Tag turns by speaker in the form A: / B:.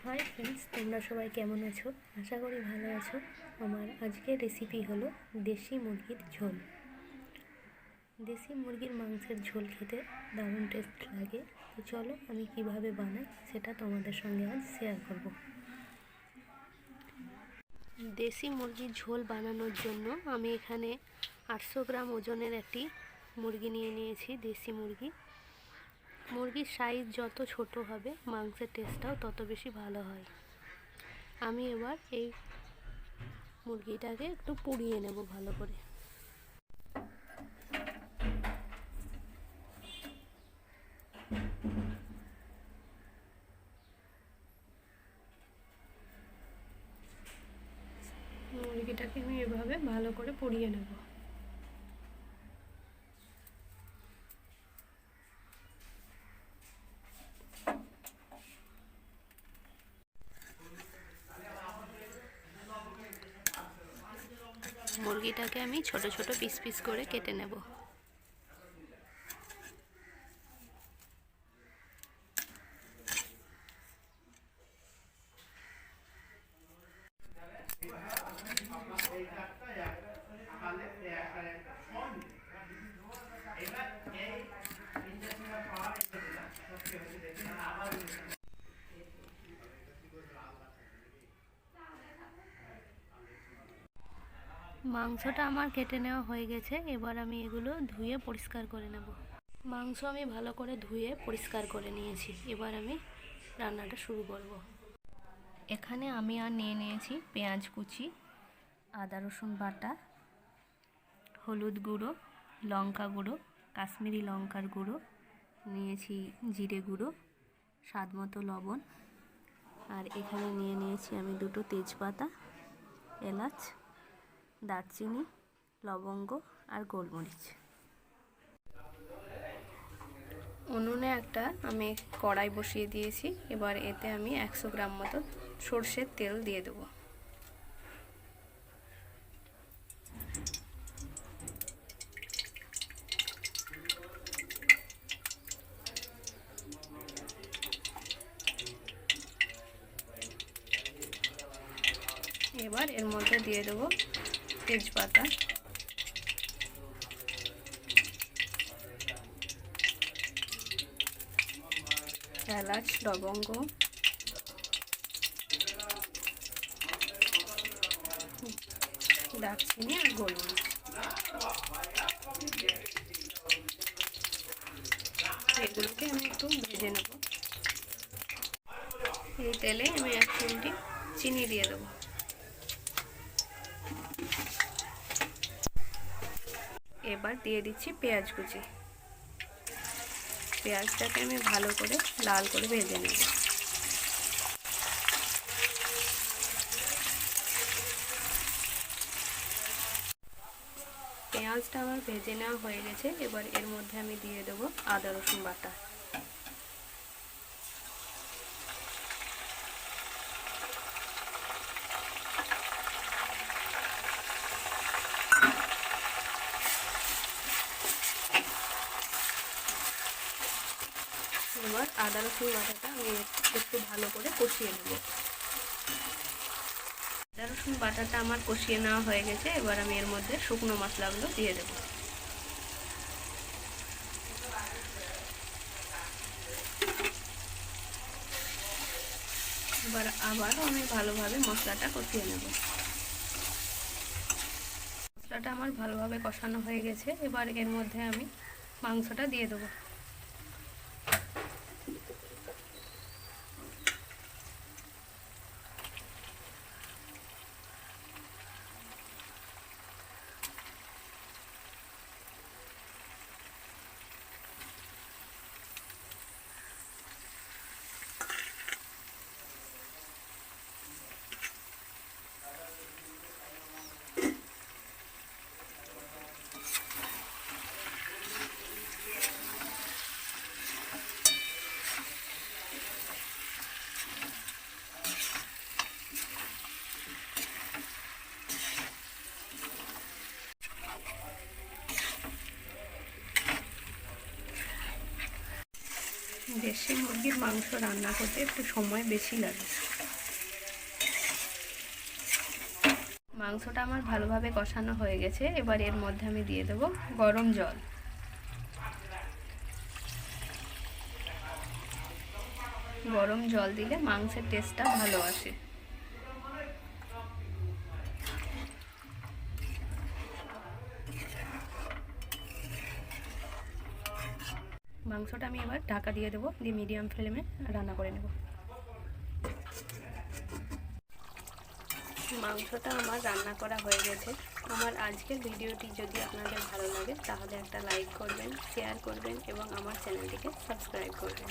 A: Hi friends, তোমরা সবাই কেমন আছো? আশা করি ভালো আছো। আমার আজকের রেসিপি হলো দেশি মুরগির ঝোল। দেশি মুরগির মাংসের ঝোল খেতে দারুণ টেস্ট লাগে। তো চলো আমি কিভাবে বানাই সেটা তোমাদের সঙ্গে আজ শেয়ার করব। দেশি মুরগির ঝোল বানানোর জন্য আমি এখানে 800 গ্রাম ওজনের একটি মুরগি নিয়ে নিয়েছি। দেশি মুরগির সাইজ যত ছোট হবে মাংসের টেস্টটাও তত বেশি ভালো হয়। আমি এবার এই মুরগিটাকে একটু পুড়িয়ে নেব ভালো করে। মুরগিটাকে আমি এভাবে ভালো করে পুড়িয়ে নেব। মুরগিটাকে আমি ছোট ছোট পিস পিস করে কেটে নেব। মাংসটা আমার কেটে নেওয়া হয়ে গেছে। এবার আমি এগুলো ধুয়ে পরিষ্কার করে নেব। মাংস আমি ভালো করে ধুয়ে পরিষ্কার করে নিয়েছি। এবার আমি রান্নাটা শুরু করব। এখানে আমি নিয়ে নিয়েছি পেঁয়াজ কুচি, আদা রসুন বাটা, হলুদ গুঁড়ো, লঙ্কা গুঁড়ো, কাশ্মীরি লঙ্কার গুঁড়ো, নিয়েছি জিরে গুঁড়ো, স্বাদ মতো লবণ, আর এখানে নিয়ে নিয়েছি আমি 2টো তেজপাতা, এলাচ, দারচিনি, লবঙ্গ আর গোলমরিচ। উনুনে একটা আমি কড়াই বসিয়ে দিয়েছি। এবার এতে আমি 100 গ্রাম মতো সর্ষের তেল দিয়ে দেবো। এবার এর মধ্যে দিয়ে দেবো তেজপাতা, এলাচ, লবঙ্গ, দারচিনি আর গোলমরিচ। এগুলোকে আমি একটু ভেজে নেব। এই তেলে আমি 1 চিমটি চিনি দিয়ে দেবো। এবার দিয়ে দিচ্ছি পেঁয়াজ কুচি। পেঁয়াজটাকে আমি ভালো করে লাল করে ভেজে নেব। পেঁয়াজটা আমার ভেজে নেওয়া হয়ে গেছে। এবার এর মধ্যে আমি দিয়ে দেবো আদা রসুন বাটা। এবার আদা রসুন বাটাটা আমি একটু ভালো করে কষিয়ে নেব। আদা রসুন বাটাটা আমার কষিয়ে নেওয়া হয়ে গেছে। এবার আমি এর মধ্যে শুকনো মশলাগুলো দিয়ে দেব। এবার আবারও আমি ভালোভাবে মশলাটা কষিয়ে নেব। মশলাটা আমার ভালোভাবে কষানো হয়ে গেছে। এবার এর মধ্যে আমি মাংসটা দিয়ে দেবো। দেশি মুরগির মাংস রান্না করতে একটু সময় বেশি লাগে। মাংসটা আমার ভালোভাবে কষানো হয়ে গেছে। এবার এর মধ্যে আমি দিয়ে দেবো গরম জল। গরম জল দিলে মাংসের টেস্টটা ভালো আসে। মাংসটা আমি এবার ঢাকা দিয়ে দেবো, দিয়ে মিডিয়াম ফ্লেমে রান্না করে নেব। মাংসটা আমার রান্না করা হয়ে গেছে। আমার আজকের ভিডিওটি যদি আপনাদের ভালো লাগে তাহলে একটা লাইক করবেন, শেয়ার করবেন এবং আমার চ্যানেলটিকে সাবস্ক্রাইব করবেন।